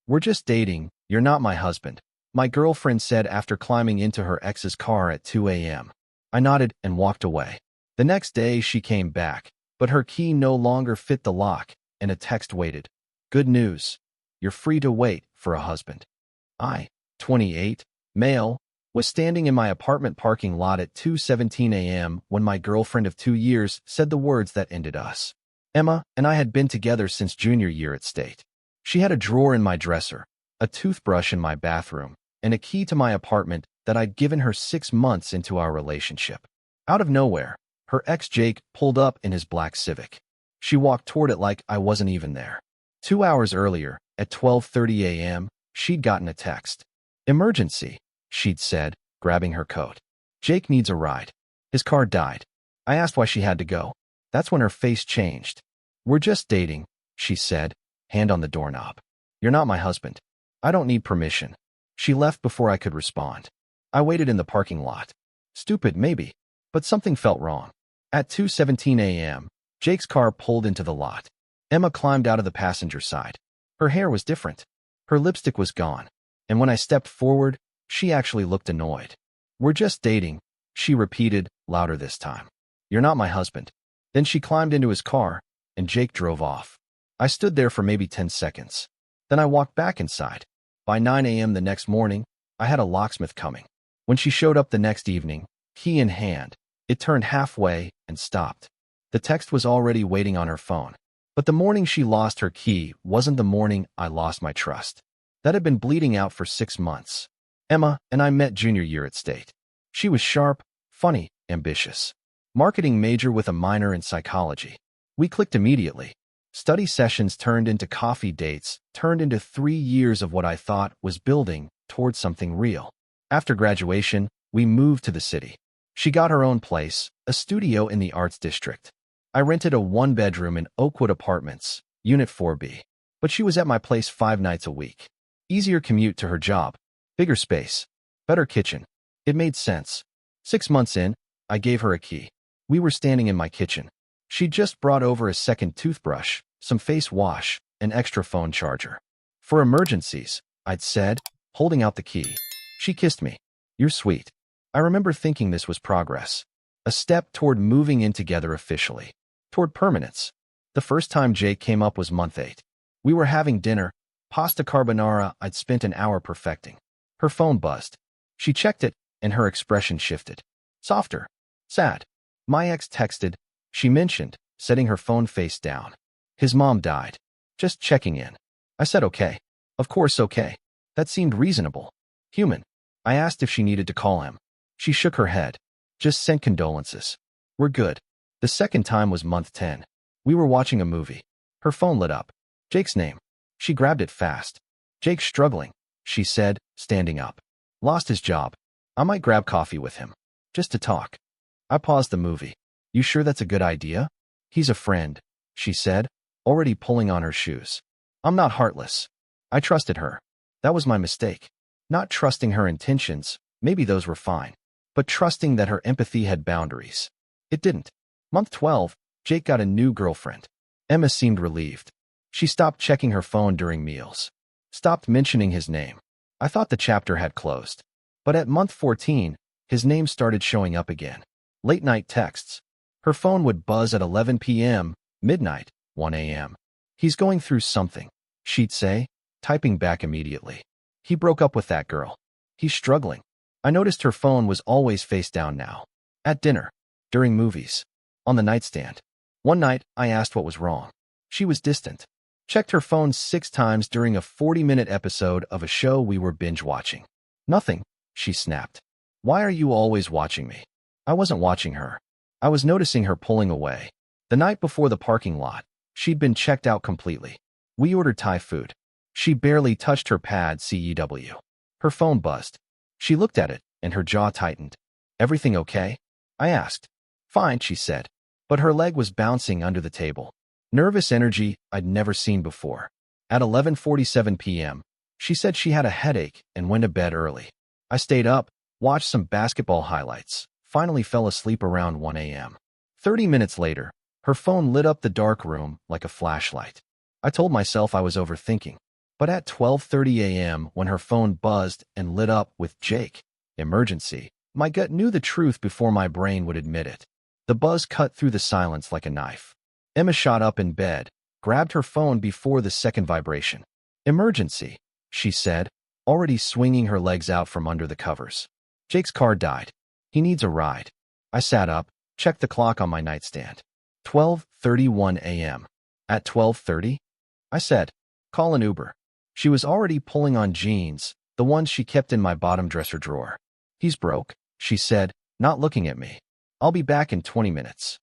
We're just dating. You're not my husband, my girlfriend said after climbing into her ex's car at 2 a.m. I nodded and walked away. The next day, she came back, but her key no longer fit the lock, and a text waited. Good news. You're free to wait for a husband. I, 28, male, was standing in my apartment parking lot at 2:17 a.m. when my girlfriend of 2 years said the words that ended us. Emma and I had been together since junior year at State. She had a drawer in my dresser, a toothbrush in my bathroom, and a key to my apartment that I'd given her 6 months into our relationship. Out of nowhere, her ex Jake pulled up in his black Civic. She walked toward it like I wasn't even there. 2 hours earlier, at 12:30 a.m., she'd gotten a text. Emergency, she'd said, grabbing her coat. Jake needs a ride. His car died. I asked why she had to go. That's when her face changed. We're just dating, she said, hand on the doorknob. You're not my husband. I don't need permission. She left before I could respond. I waited in the parking lot. Stupid, maybe, but something felt wrong. At 2:17 a.m., Jake's car pulled into the lot. Emma climbed out of the passenger side. Her hair was different. Her lipstick was gone. And when I stepped forward, she actually looked annoyed. We're just dating, she repeated, louder this time. You're not my husband. Then she climbed into his car, and Jake drove off. I stood there for maybe 10 seconds. Then I walked back inside. By 9 a.m. the next morning, I had a locksmith coming. When she showed up the next evening, key in hand, it turned halfway and stopped. The text was already waiting on her phone. But the morning she lost her key wasn't the morning I lost my trust. That had been bleeding out for 6 months. Emma and I met junior year at State. She was sharp, funny, ambitious. Marketing major with a minor in psychology. We clicked immediately. Study sessions turned into coffee dates, turned into 3 years of what I thought was building towards something real. After graduation, we moved to the city. She got her own place, a studio in the Arts District. I rented a 1-bedroom in Oakwood Apartments, Unit 4B. But she was at my place 5 nights a week. Easier commute to her job. Bigger space. Better kitchen. It made sense. 6 months in, I gave her a key. We were standing in my kitchen. She'd just brought over a second toothbrush, some face wash, an extra phone charger. For emergencies, I'd said, holding out the key. She kissed me. You're sweet. I remember thinking this was progress. A step toward moving in together officially. Toward permanence. The first time Jake came up was month 8. We were having dinner, pasta carbonara I'd spent an hour perfecting. Her phone buzzed. She checked it, and her expression shifted. Softer. Sad. My ex texted, she mentioned, setting her phone face down. His mom died. Just checking in. I said okay. Of course okay. That seemed reasonable. Human. I asked if she needed to call him. She shook her head. Just sent condolences. We're good. The second time was month 10. We were watching a movie. Her phone lit up. Jake's name. She grabbed it fast. Jake's struggling, she said, standing up. Lost his job. I might grab coffee with him. Just to talk. I paused the movie. You sure that's a good idea? He's a friend, she said, already pulling on her shoes. I'm not heartless. I trusted her. That was my mistake. Not trusting her intentions, maybe those were fine, but trusting that her empathy had boundaries. It didn't. Month 12, Jake got a new girlfriend. Emma seemed relieved. She stopped checking her phone during meals. Stopped mentioning his name. I thought the chapter had closed. But at month 14, his name started showing up again. Late-night texts. Her phone would buzz at 11 p.m., midnight, 1 a.m. He's going through something, she'd say, typing back immediately. He broke up with that girl. He's struggling. I noticed her phone was always face down now. At dinner. During movies. On the nightstand. One night, I asked what was wrong. She was distant. Checked her phone 6 times during a 40-minute episode of a show we were binge-watching. Nothing, she snapped. Why are you always watching me? I wasn't watching her. I was noticing her pulling away. The night before the parking lot, she'd been checked out completely. We ordered Thai food. She barely touched her pad CEW. Her phone buzzed. She looked at it, and her jaw tightened. Everything okay? I asked. Fine, she said. But her leg was bouncing under the table. Nervous energy I'd never seen before. At 11:47 p.m., she said she had a headache and went to bed early. I stayed up, watched some basketball highlights, finally fell asleep around 1 a.m. 30 minutes later, her phone lit up the dark room like a flashlight. I told myself I was overthinking. But at 12:30 a.m., when her phone buzzed and lit up with Jake, emergency, my gut knew the truth before my brain would admit it. The buzz cut through the silence like a knife. Emma shot up in bed, grabbed her phone before the second vibration. Emergency, she said, already swinging her legs out from under the covers. Jake's car died. He needs a ride. I sat up, checked the clock on my nightstand. 12:31 a.m. At 12:30? I said, call an Uber. She was already pulling on jeans, the ones she kept in my bottom dresser drawer. He's broke, she said, not looking at me. I'll be back in 20 minutes.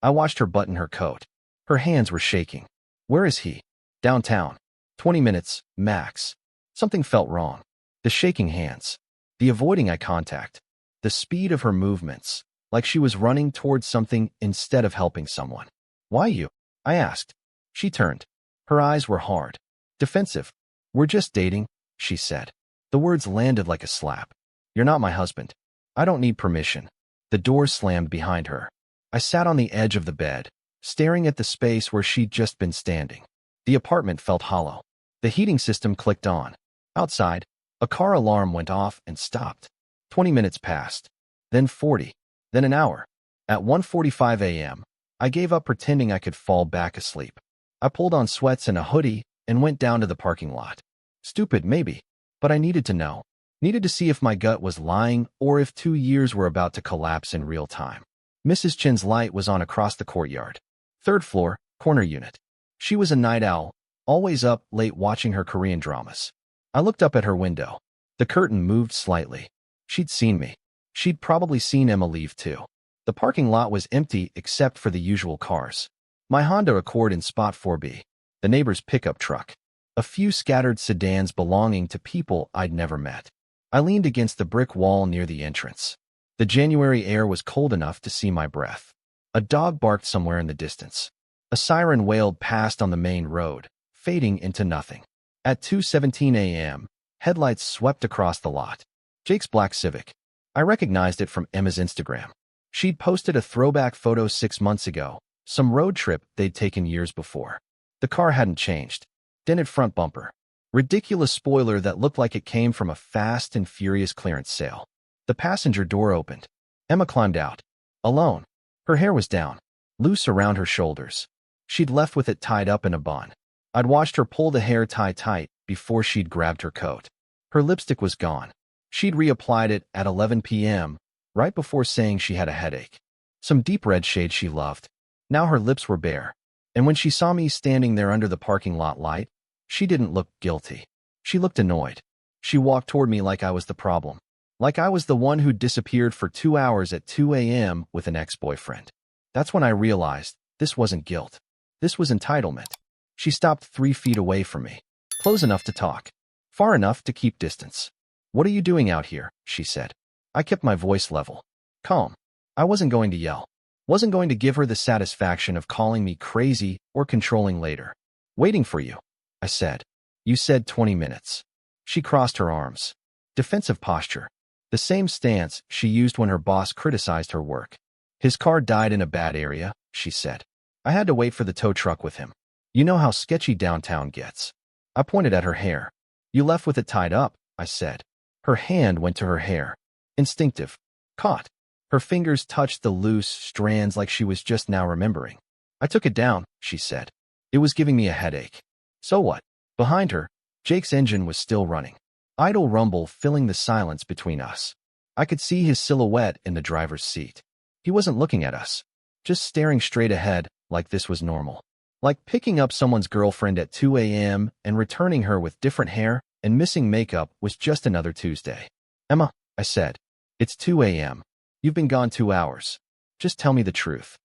I watched her button her coat. Her hands were shaking. Where is he? Downtown. 20 minutes, max. Something felt wrong. The shaking hands. The avoiding eye contact. The speed of her movements, like she was running towards something instead of helping someone. Why you? I asked. She turned. Her eyes were hard. Defensive. We're just dating, she said. The words landed like a slap. You're not my husband. I don't need permission. The door slammed behind her. I sat on the edge of the bed, staring at the space where she'd just been standing. The apartment felt hollow. The heating system clicked on. Outside, a car alarm went off and stopped. 20 minutes passed. Then 40. Then an hour. At 1:45 a.m., I gave up pretending I could fall back asleep. I pulled on sweats and a hoodie and went down to the parking lot. Stupid, maybe. But I needed to know. Needed to see if my gut was lying or if 2 years were about to collapse in real time. Mrs. Chin's light was on across the courtyard. 3rd floor, corner unit. She was a night owl, always up late watching her Korean dramas. I looked up at her window. The curtain moved slightly. She'd seen me. She'd probably seen Emma leave too. The parking lot was empty except for the usual cars. My Honda Accord in spot 4B. The neighbor's pickup truck. A few scattered sedans belonging to people I'd never met. I leaned against the brick wall near the entrance. The January air was cold enough to see my breath. A dog barked somewhere in the distance. A siren wailed past on the main road, fading into nothing. At 2:17 a.m., headlights swept across the lot. Jake's black Civic. I recognized it from Emma's Instagram. She'd posted a throwback photo 6 months ago, some road trip they'd taken years before. The car hadn't changed. Dented front bumper. Ridiculous spoiler that looked like it came from a Fast and Furious clearance sale. The passenger door opened. Emma climbed out. Alone. Her hair was down, loose around her shoulders. She'd left with it tied up in a bun. I'd watched her pull the hair tie tight before she'd grabbed her coat. Her lipstick was gone. She'd reapplied it at 11 p.m., right before saying she had a headache. Some deep red shade she loved. Now her lips were bare. And when she saw me standing there under the parking lot light, she didn't look guilty. She looked annoyed. She walked toward me like I was the problem. Like I was the one who disappeared for 2 hours at 2 a.m. with an ex-boyfriend. That's when I realized this wasn't guilt. This was entitlement. She stopped 3 feet away from me. Close enough to talk. Far enough to keep distance. What are you doing out here? She said. I kept my voice level. Calm. I wasn't going to yell. Wasn't going to give her the satisfaction of calling me crazy or controlling later. Waiting for you, I said. You said 20 minutes. She crossed her arms. Defensive posture. The same stance she used when her boss criticized her work. His car died in a bad area, she said. I had to wait for the tow truck with him. You know how sketchy downtown gets. I pointed at her hair. You left with it tied up, I said. Her hand went to her hair. Instinctive. Caught. Her fingers touched the loose strands like she was just now remembering. I took it down, she said. It was giving me a headache. So what? Behind her, Jake's engine was still running. Idle rumble filling the silence between us. I could see his silhouette in the driver's seat. He wasn't looking at us. Just staring straight ahead like this was normal. Like picking up someone's girlfriend at 2 a.m. and returning her with different hair and missing makeup was just another Tuesday. Emma, I said. It's 2 a.m. You've been gone 2 hours. Just tell me the truth.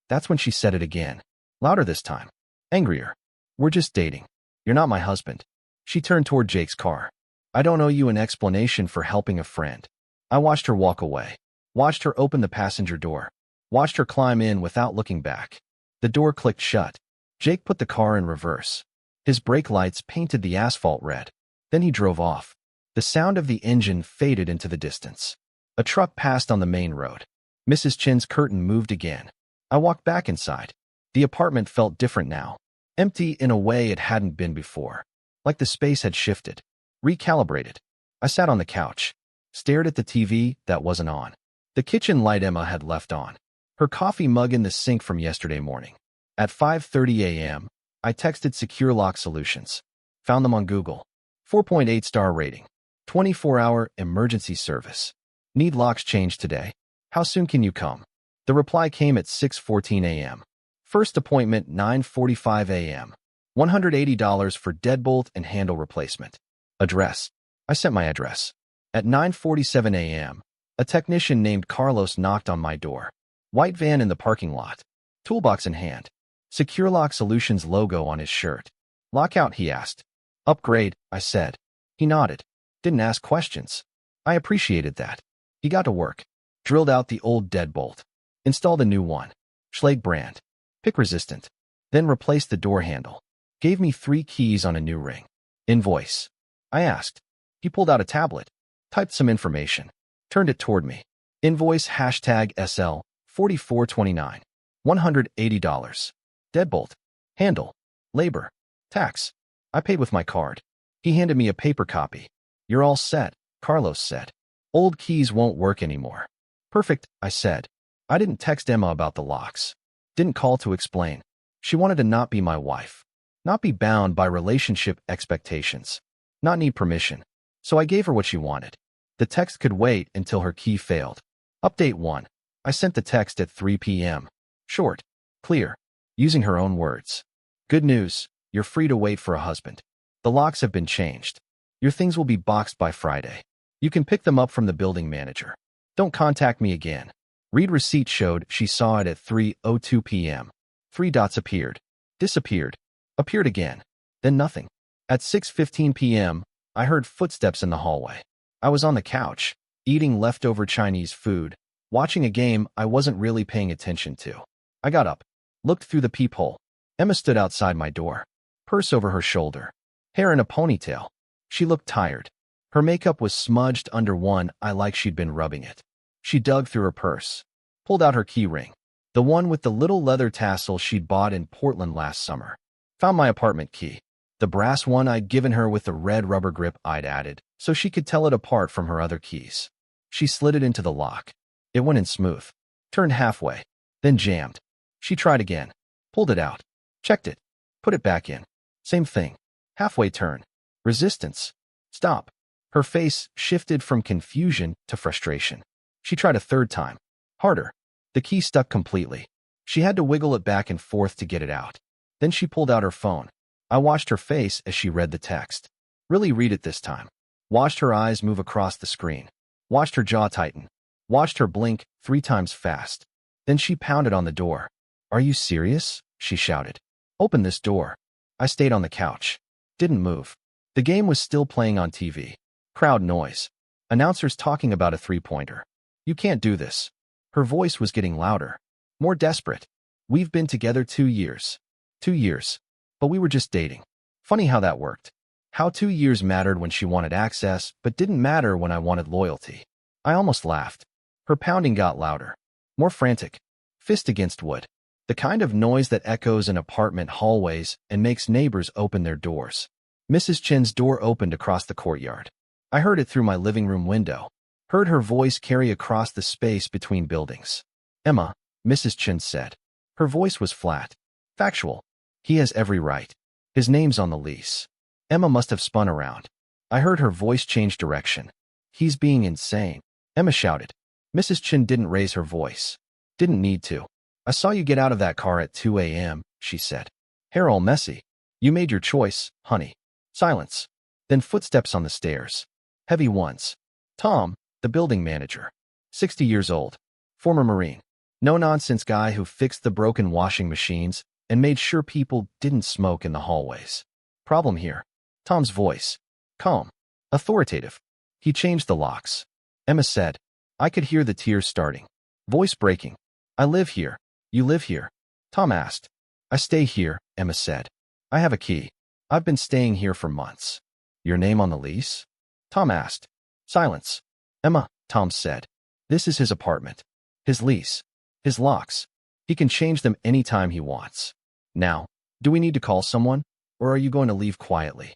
That's when she said it again. Louder this time. Angrier. We're just dating. You're not my husband. She turned toward Jake's car. I don't owe you an explanation for helping a friend. I watched her walk away. Watched her open the passenger door. Watched her climb in without looking back. The door clicked shut. Jake put the car in reverse. His brake lights painted the asphalt red. Then he drove off. The sound of the engine faded into the distance. A truck passed on the main road. Mrs. Chin's curtain moved again. I walked back inside. The apartment felt different now. Empty in a way it hadn't been before. like the space had shifted, recalibrated. I sat on the couch, stared at the TV that wasn't on. The kitchen light Emma had left on. Her coffee mug in the sink from yesterday morning. At 5:30 a.m., I texted Secure Lock Solutions. Found them on Google. 4.8 star rating. 24-hour emergency service. Need locks changed today. How soon can you come? The reply came at 6:14 a.m. First appointment 9:45 a.m. $180 for deadbolt and handle replacement. Address. I sent my address. At 9:47 a.m., a technician named Carlos knocked on my door. White van in the parking lot. Toolbox in hand. Secure Lock Solutions logo on his shirt. Lockout, he asked. Upgrade, I said. He nodded. Didn't ask questions. I appreciated that. He got to work. Drilled out the old deadbolt. Installed a new one. Schlage brand. Pick resistant. Then replaced the door handle. Gave me 3 keys on a new ring. Invoice. I asked. He pulled out a tablet. Typed some information. Turned it toward me. Invoice hashtag SL 4429. $180. Deadbolt. Handle. Labor. Tax. I paid with my card. He handed me a paper copy. You're all set, Carlos said. Old keys won't work anymore. Perfect, I said. I didn't text Emma about the locks. Didn't call to explain. She wanted to not be my wife. Not be bound by relationship expectations. Not need permission. So I gave her what she wanted. The text could wait until her key failed. Update 1. I sent the text at 3 p.m. Short. Clear. Using her own words. Good news. You're free to wait for a husband. The locks have been changed. Your things will be boxed by Friday. You can pick them up from the building manager. Don't contact me again. Read receipt showed she saw it at 3:02 p.m. 3 dots appeared. Disappeared. Appeared again. Then nothing. At 6:15 p.m., I heard footsteps in the hallway. I was on the couch, eating leftover Chinese food, watching a game I wasn't really paying attention to. I got up, looked through the peephole. Emma stood outside my door, purse over her shoulder, hair in a ponytail. She looked tired. Her makeup was smudged under one eye like she'd been rubbing it. She dug through her purse, pulled out her key ring, the one with the little leather tassel she'd bought in Portland last summer. Found my apartment key, the brass one I'd given her with the red rubber grip I'd added, so she could tell it apart from her other keys. She slid it into the lock. It went in smooth. Turned halfway, then jammed. She tried again. Pulled it out. Checked it. Put it back in. Same thing. Halfway turn. Resistance. Stop. Her face shifted from confusion to frustration. She tried a third time. Harder. The key stuck completely. She had to wiggle it back and forth to get it out. Then she pulled out her phone. I watched her face as she read the text. Really read it this time. Watched her eyes move across the screen. Watched her jaw tighten. Watched her blink 3 times fast. Then she pounded on the door. Are you serious? She shouted. Open this door. I stayed on the couch. Didn't move. The game was still playing on TV. Crowd noise. Announcers talking about a 3-pointer. You can't do this. Her voice was getting louder. More desperate. We've been together 2 years. 2 years. But we were just dating. Funny how that worked. How 2 years mattered when she wanted access, but didn't matter when I wanted loyalty. I almost laughed. Her pounding got louder. More frantic. Fist against wood. The kind of noise that echoes in apartment hallways and makes neighbors open their doors. Mrs. Chen's door opened across the courtyard. I heard it through my living room window. Heard her voice carry across the space between buildings. Emma, Mrs. Chen said. Her voice was flat. Factual. He has every right. His name's on the lease. Emma must have spun around. I heard her voice change direction. He's being insane. Emma shouted. Mrs. Chen didn't raise her voice. Didn't need to. I saw you get out of that car at 2 a.m., she said. Hair all messy. You made your choice, honey. Silence. Then footsteps on the stairs. Heavy ones. Tom, the building manager. 60 years old. Former Marine. No-nonsense guy who fixed the broken washing machines and made sure people didn't smoke in the hallways. Problem here. Tom's voice. Calm. Authoritative. He changed the locks. Emma said. I could hear the tears starting. Voice breaking. I live here. You live here? Tom asked. I stay here, Emma said. I have a key. I've been staying here for months. Your name on the lease? Tom asked. Silence. Emma, Tom said. This is his apartment. His lease. His locks. He can change them anytime he wants. Now, do we need to call someone, or are you going to leave quietly?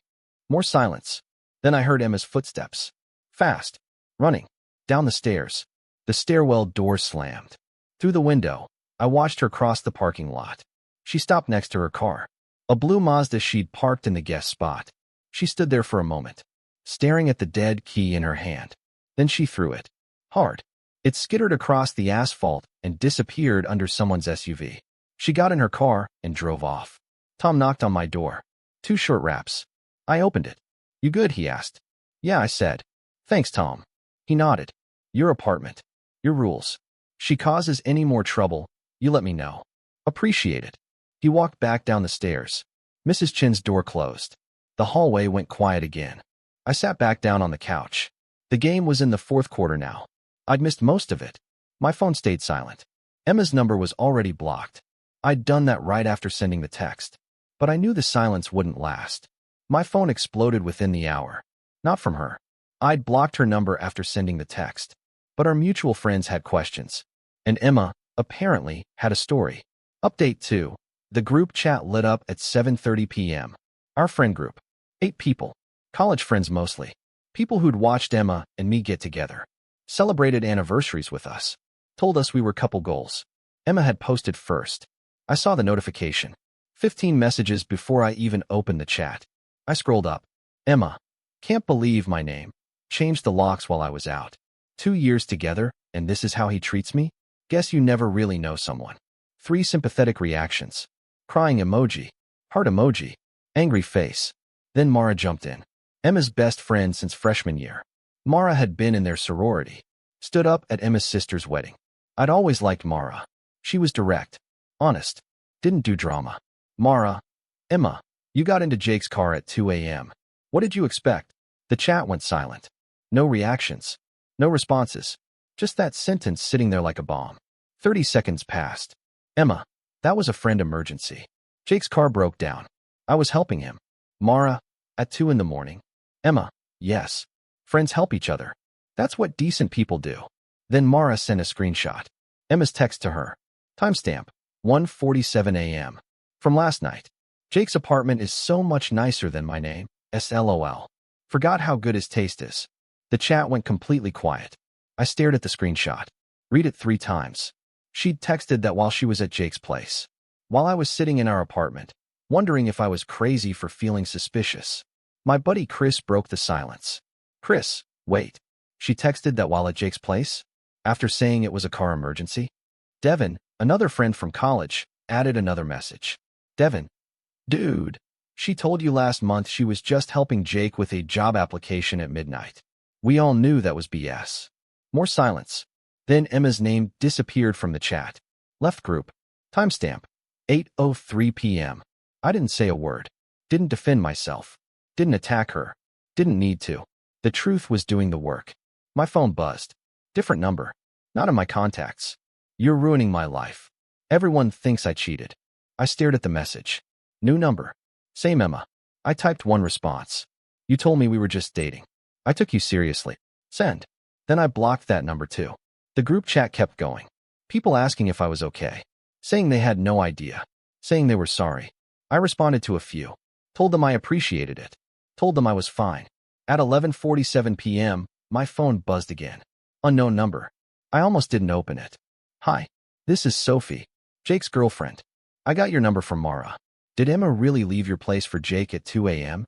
More silence. Then I heard Emma's footsteps. Fast. Running. Down the stairs. The stairwell door slammed. Through the window, I watched her cross the parking lot. She stopped next to her car. A blue Mazda she'd parked in the guest spot. She stood there for a moment, staring at the dead key in her hand. Then she threw it. Hard. It skittered across the asphalt and disappeared under someone's SUV. She got in her car and drove off. Tom knocked on my door. 2 short raps. I opened it. You good? He asked. Yeah, I said. Thanks, Tom. He nodded. Your apartment. Your rules. She causes any more trouble, you let me know. Appreciate it. He walked back down the stairs. Mrs. Chin's door closed. The hallway went quiet again. I sat back down on the couch. The game was in the 4th quarter now. I'd missed most of it. My phone stayed silent. Emma's number was already blocked. I'd done that right after sending the text. But I knew the silence wouldn't last. My phone exploded within the hour. Not from her. I'd blocked her number after sending the text. But our mutual friends had questions. And Emma, apparently, had a story. Update 2. The group chat lit up at 7:30 p.m. Our friend group. 8 people. College friends mostly. People who'd watched Emma and me get together. Celebrated anniversaries with us. Told us we were couple goals. Emma had posted first. I saw the notification. 15 messages before I even opened the chat. I scrolled up. Emma. Can't believe my name. Changed the locks while I was out. 2 years together, and this is how he treats me? Guess you never really know someone. 3 sympathetic reactions. Crying emoji. Heart emoji. Angry face. Then Mara jumped in. Emma's best friend since freshman year. Mara had been in their sorority. Stood up at Emma's sister's wedding. I'd always liked Mara. She was direct. Honest. Didn't do drama. Mara. Emma. You got into Jake's car at 2 a.m. What did you expect? The chat went silent. No reactions. No responses. Just that sentence sitting there like a bomb. 30 seconds passed. Emma. That was a friend emergency. Jake's car broke down. I was helping him. Mara. At 2 in the morning. Emma. Yes. Friends help each other. That's what decent people do. Then Mara sent a screenshot. Emma's text to her. Timestamp. 1:47 a.m. From last night. Jake's apartment is so much nicer than my name. SLOL. Forgot how good his taste is. The chat went completely quiet. I stared at the screenshot. Read it 3 times. She'd texted that while she was at Jake's place. While I was sitting in our apartment, wondering if I was crazy for feeling suspicious. My buddy Chris broke the silence. Chris, wait. She texted that while at Jake's place? After saying it was a car emergency? Devin, another friend from college, added another message. Devin. Dude. She told you last month she was just helping Jake with a job application at midnight. We all knew that was BS. More silence. Then Emma's name disappeared from the chat. Left group. Timestamp. 8:03 p.m. I didn't say a word. Didn't defend myself. Didn't attack her. Didn't need to. The truth was doing the work. My phone buzzed. Different number. Not in my contacts. You're ruining my life. Everyone thinks I cheated. I stared at the message. New number. Same Emma. I typed one response. You told me we were just dating. I took you seriously. Send. Then I blocked that number too. The group chat kept going. People asking if I was okay. Saying they had no idea. Saying they were sorry. I responded to a few. Told them I appreciated it. Told them I was fine. At 11:47 p.m., my phone buzzed again. Unknown number. I almost didn't open it. Hi. This is Sophie. Jake's girlfriend. I got your number from Mara. Did Emma really leave your place for Jake at 2 a.m.?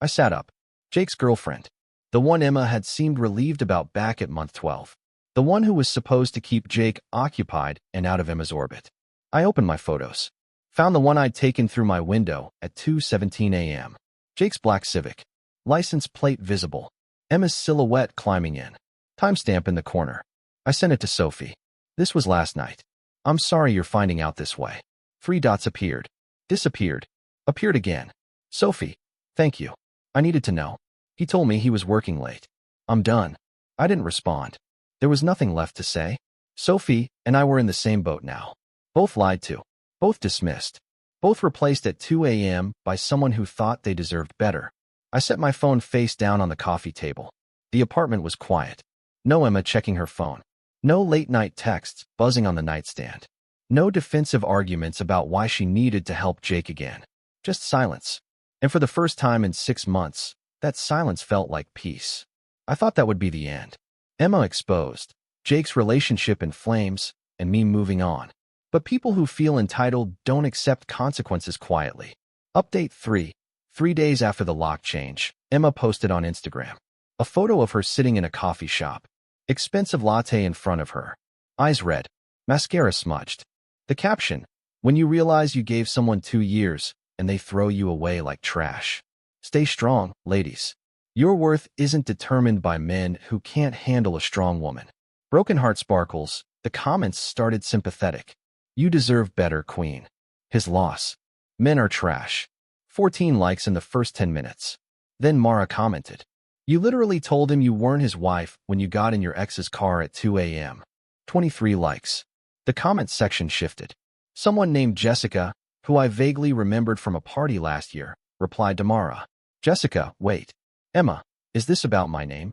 I sat up. Jake's girlfriend. The one Emma had seemed relieved about back at month 12. The one who was supposed to keep Jake occupied and out of Emma's orbit. I opened my photos. Found the one I'd taken through my window at 2:17 a.m. Jake's black Civic. License plate visible. Emma's silhouette climbing in. Timestamp in the corner. I sent it to Sophie. This was last night. I'm sorry you're finding out this way. 3 dots appeared. Disappeared. Appeared again. Sophie. Thank you. I needed to know. He told me he was working late. I'm done. I didn't respond. There was nothing left to say. Sophie and I were in the same boat now. Both lied to. Both dismissed. Both replaced at 2 a.m. by someone who thought they deserved better. I set my phone face down on the coffee table. The apartment was quiet. No Emma checking her phone. No late-night texts buzzing on the nightstand. No defensive arguments about why she needed to help Jake again. Just silence. And for the first time in 6 months, That silence felt like peace. I thought that would be the end. Emma exposed, Jake's relationship in flames, and me moving on. But people who feel entitled don't accept consequences quietly. Update 3. 3 days after the lock change, Emma posted on Instagram a photo of her sitting in a coffee shop. Expensive latte in front of her. Eyes red. Mascara smudged. The caption, when you realize you gave someone 2 years and they throw you away like trash. Stay strong, ladies. Your worth isn't determined by men who can't handle a strong woman. Broken Heart Sparkles. The comments started sympathetic. You deserve better, queen. His loss. Men are trash. 14 likes in the first 10 minutes. Then Mara commented, you literally told him you weren't his wife when you got in your ex's car at 2 a.m. 23 likes. The comments section shifted. Someone named Jessica, who I vaguely remembered from a party last year, replied to Mara. Jessica, wait. Emma, is this about my name?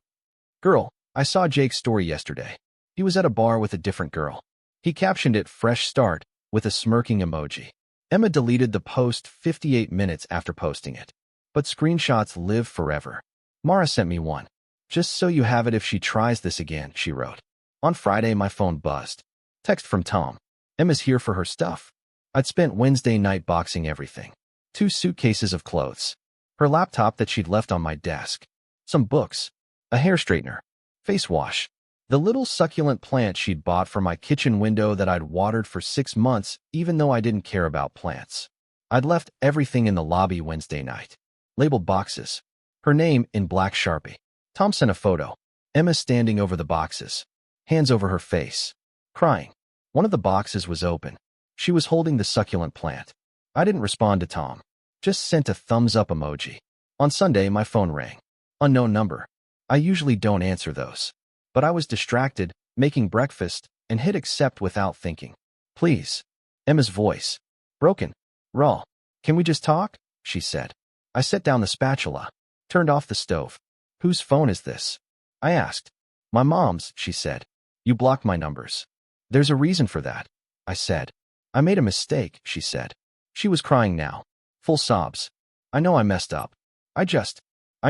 Girl, I saw Jake's story yesterday. He was at a bar with a different girl. He captioned it fresh start with a smirking emoji. Emma deleted the post 58 minutes after posting it. But screenshots live forever. Mara sent me one. Just so you have it if she tries this again, she wrote. On Friday, my phone buzzed. Text from Tom. Emma's here for her stuff. I'd spent Wednesday night boxing everything. 2 suitcases of clothes. Her laptop that she'd left on my desk. Some books. A hair straightener. Face wash. The little succulent plant she'd bought for my kitchen window that I'd watered for 6 months, even though I didn't care about plants. I'd left everything in the lobby Wednesday night. Labeled boxes. Her name in black Sharpie. Tom sent a photo. Emma standing over the boxes. Hands over her face. Crying. One of the boxes was open. She was holding the succulent plant. I didn't respond to Tom. Just sent a thumbs up emoji. On Sunday, my phone rang. Unknown number. I usually don't answer those. But I was distracted, making breakfast, and hit accept without thinking. Please. Emma's voice. Broken. Raw. Can we just talk? She said. I set down the spatula. Turned off the stove. Whose phone is this? I asked. My mom's, she said. You blocked my numbers. There's a reason for that. I said. I made a mistake, she said. She was crying now. Full sobs. I know I messed up. I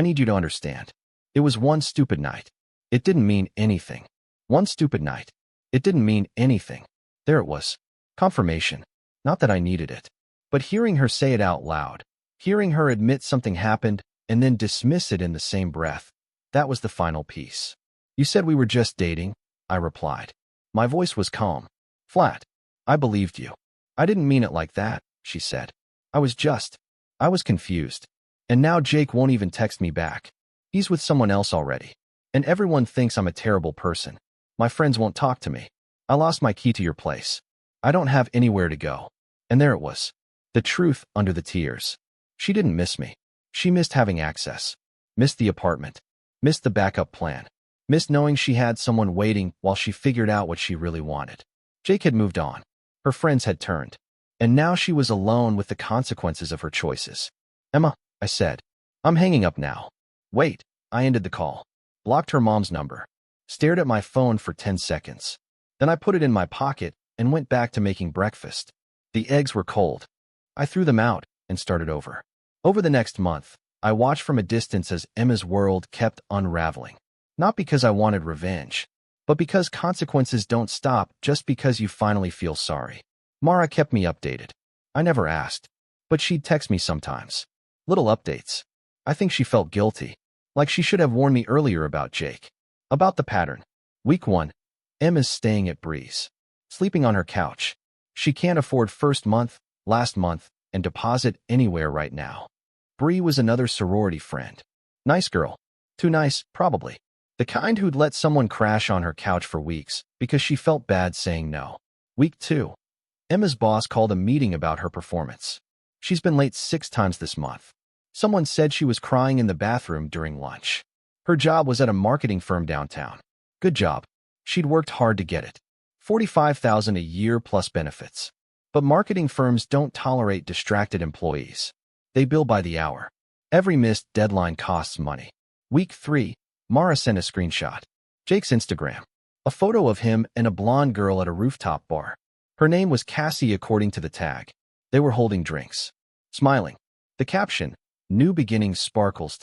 need you to understand. It was one stupid night. It didn't mean anything. One stupid night. It didn't mean anything. There it was. Confirmation. Not that I needed it. But hearing her say it out loud, hearing her admit something happened and then dismiss it in the same breath, that was the final piece. You said we were just dating, I replied. My voice was calm. Flat. I believed you. I didn't mean it like that, she said. I was confused. And now Jake won't even text me back. He's with someone else already. And everyone thinks I'm a terrible person. My friends won't talk to me. I lost my key to your place. I don't have anywhere to go. And there it was. The truth under the tears. She didn't miss me. She missed having access. Missed the apartment. Missed the backup plan. Missed knowing she had someone waiting while she figured out what she really wanted. Jake had moved on. Her friends had turned. And now she was alone with the consequences of her choices. Emma, I said. I'm hanging up now. Wait, I ended the call. Blocked her mom's number. Stared at my phone for 10 seconds. Then I put it in my pocket and went back to making breakfast. The eggs were cold. I threw them out and started over. Over the next month, I watched from a distance as Emma's world kept unraveling. Not because I wanted revenge, but because consequences don't stop just because you finally feel sorry. Mara kept me updated. I never asked, but she'd text me sometimes. Little updates. I think she felt guilty, like she should have warned me earlier about Jake. About the pattern. Week 1. Emma's staying at Bree's. Sleeping on her couch. She can't afford first month, last month, and deposit anywhere right now. Bree was another sorority friend. Nice girl. Too nice, probably. The kind who'd let someone crash on her couch for weeks because she felt bad saying no. Week 2. Emma's boss called a meeting about her performance. She's been late 6 times this month. Someone said she was crying in the bathroom during lunch. Her job was at a marketing firm downtown. Good job. She'd worked hard to get it. $45,000 a year plus benefits. But marketing firms don't tolerate distracted employees. They bill by the hour. Every missed deadline costs money. Week 3. Mara sent a screenshot. Jake's Instagram. A photo of him and a blonde girl at a rooftop bar. Her name was Cassie according to the tag. They were holding drinks. Smiling. The caption, New Beginnings Sparkles.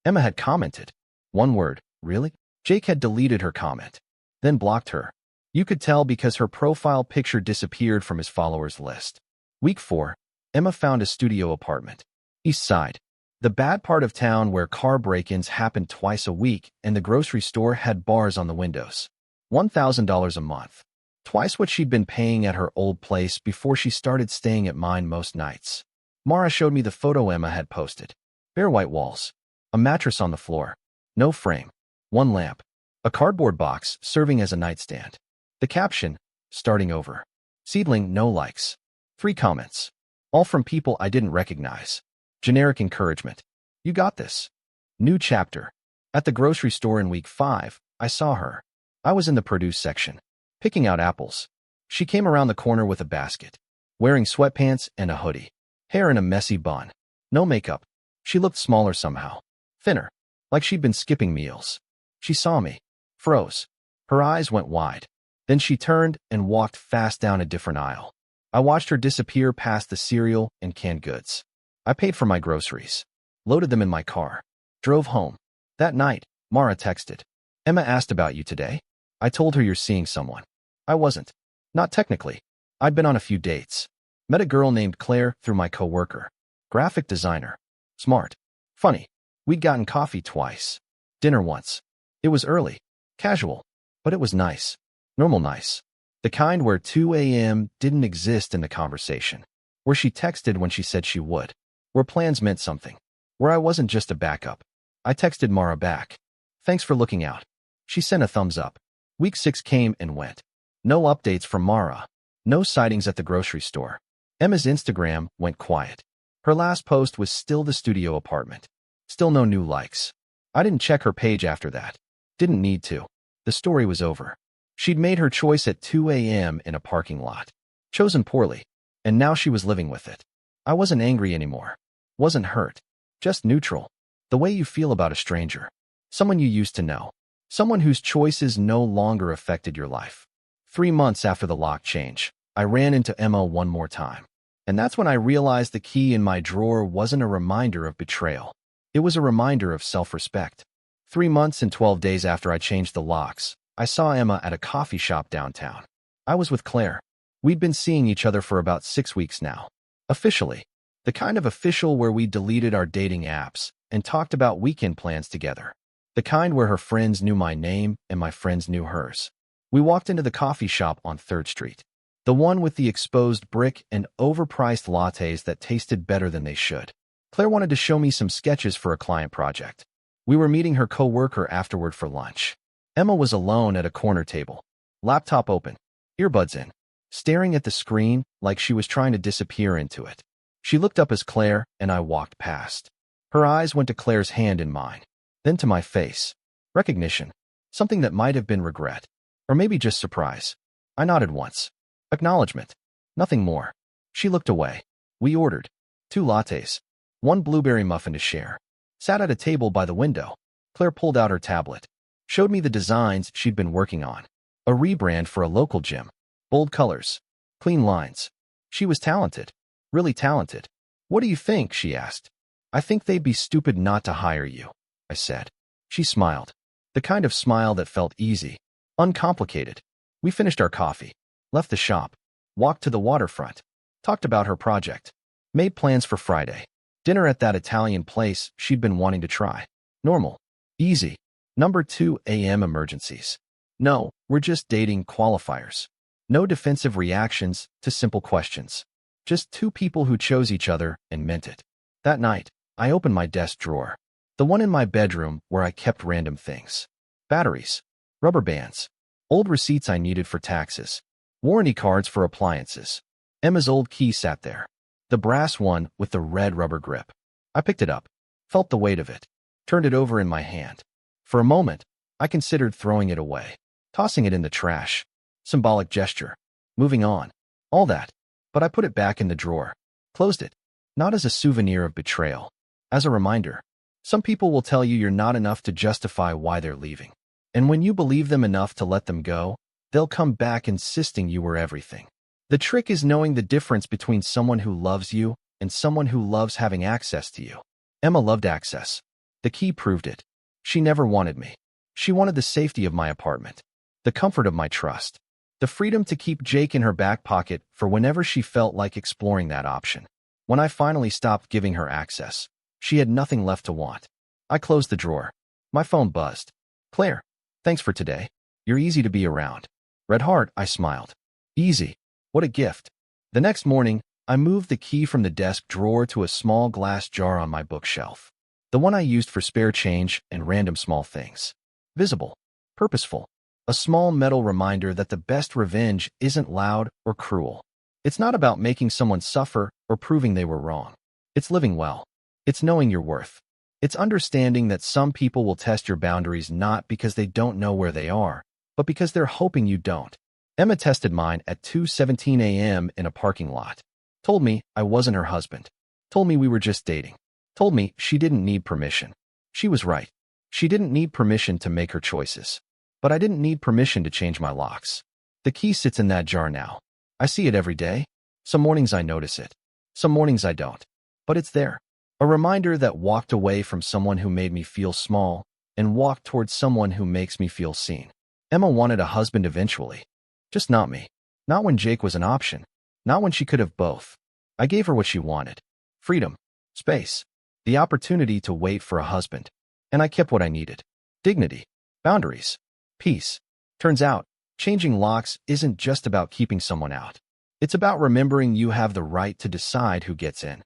Emma had commented. One word, really? Jake had deleted her comment, then blocked her. You could tell because her profile picture disappeared from his followers list. Week 4, Emma found a studio apartment. East Side, the bad part of town where car break-ins happened twice a week and the grocery store had bars on the windows. $1,000 a month. Twice what she'd been paying at her old place before she started staying at mine most nights. Mara showed me the photo Emma had posted. Bare white walls. A mattress on the floor. No frame. One lamp. A cardboard box serving as a nightstand. The caption, starting over. Seedling, no likes. 3 comments. All from people I didn't recognize. Generic encouragement. You got this. New chapter. At the grocery store in week 5, I saw her. I was in the produce section, picking out apples. She came around the corner with a basket, wearing sweatpants and a hoodie, hair in a messy bun. No makeup. She looked smaller somehow. Thinner. Like she'd been skipping meals. She saw me. Froze. Her eyes went wide. Then she turned and walked fast down a different aisle. I watched her disappear past the cereal and canned goods. I paid for my groceries. Loaded them in my car. Drove home. That night, Mara texted. Emma asked about you today. I told her you're seeing someone. I wasn't. Not technically. I'd been on a few dates. Met a girl named Claire through my coworker. Graphic designer. Smart. Funny. We'd gotten coffee twice. Dinner once. It was early. Casual. But it was nice. Normal nice. The kind where 2 a.m. didn't exist in the conversation. Where she texted when she said she would. Where plans meant something. Where I wasn't just a backup. I texted Mara back. Thanks for looking out. She sent a thumbs up. Week 6 came and went. No updates from Mara. No sightings at the grocery store. Emma's Instagram went quiet. Her last post was still the studio apartment. Still no new likes. I didn't check her page after that. Didn't need to. The story was over. She'd made her choice at 2 a.m. in a parking lot. Chosen poorly. And now she was living with it. I wasn't angry anymore. Wasn't hurt. Just neutral. The way you feel about a stranger. Someone you used to know. Someone whose choices no longer affected your life. 3 months after the lock change, I ran into Emma one more time. And that's when I realized the key in my drawer wasn't a reminder of betrayal. It was a reminder of self-respect. 3 months and 12 days after I changed the locks, I saw Emma at a coffee shop downtown. I was with Claire. We'd been seeing each other for about 6 weeks now. Officially. The kind of official where we deleted our dating apps and talked about weekend plans together. The kind where her friends knew my name and my friends knew hers. We walked into the coffee shop on 3rd Street. The one with the exposed brick and overpriced lattes that tasted better than they should. Claire wanted to show me some sketches for a client project. We were meeting her co-worker afterward for lunch. Emma was alone at a corner table. Laptop open. Earbuds in. Staring at the screen like she was trying to disappear into it. She looked up as Claire and I walked past. Her eyes went to Claire's hand in mine. Then to my face. Recognition. Something that might have been regret. Or maybe just surprise. I nodded once. Acknowledgement. Nothing more. She looked away. We ordered 2 lattes. 1 blueberry muffin to share. Sat at a table by the window. Claire pulled out her tablet. Showed me the designs she'd been working on. A rebrand for a local gym. Bold colors. Clean lines. She was talented. Really talented. What do you think? She asked. I think they'd be stupid not to hire you, I said. She smiled. The kind of smile that felt easy. Uncomplicated. We finished our coffee. Left the shop. Walked to the waterfront. Talked about her project. Made plans for Friday. Dinner at that Italian place she'd been wanting to try. Normal. Easy. Number 2 a.m. emergencies. No, we're just dating qualifiers. No defensive reactions to simple questions. Just 2 people who chose each other and meant it. That night, I opened my desk drawer. The one in my bedroom where I kept random things. Batteries. Rubber bands. Old receipts I needed for taxes. Warranty cards for appliances. Emma's old key sat there. The brass one with the red rubber grip. I picked it up. Felt the weight of it. Turned it over in my hand. For a moment, I considered throwing it away. Tossing it in the trash. Symbolic gesture. Moving on. All that. But I put it back in the drawer. Closed it. Not as a souvenir of betrayal. As a reminder. Some people will tell you you're not enough to justify why they're leaving. And when you believe them enough to let them go, they'll come back insisting you were everything. The trick is knowing the difference between someone who loves you and someone who loves having access to you. Emma loved access. The key proved it. She never wanted me. She wanted the safety of my apartment, the comfort of my trust, the freedom to keep Jake in her back pocket for whenever she felt like exploring that option. When I finally stopped giving her access, she had nothing left to want. I closed the drawer. My phone buzzed. Claire, thanks for today. You're easy to be around. Red heart, I smiled. Easy. What a gift. The next morning, I moved the key from the desk drawer to a small glass jar on my bookshelf. The one I used for spare change and random small things. Visible. Purposeful. A small metal reminder that the best revenge isn't loud or cruel. It's not about making someone suffer or proving they were wrong. It's living well. It's knowing your worth. It's understanding that some people will test your boundaries not because they don't know where they are, but because they're hoping you don't. Emma tested mine at 2:17 a.m. in a parking lot. Told me I wasn't her husband. Told me we were just dating. Told me she didn't need permission. She was right. She didn't need permission to make her choices. But I didn't need permission to change my locks. The key sits in that jar now. I see it every day. Some mornings I notice it. Some mornings I don't. But it's there. A reminder that walked away from someone who made me feel small and walked towards someone who makes me feel seen. Emma wanted a husband eventually. Just not me. Not when Jake was an option. Not when she could have both. I gave her what she wanted. Freedom. Space. The opportunity to wait for a husband. And I kept what I needed. Dignity. Boundaries. Peace. Turns out, changing locks isn't just about keeping someone out. It's about remembering you have the right to decide who gets in.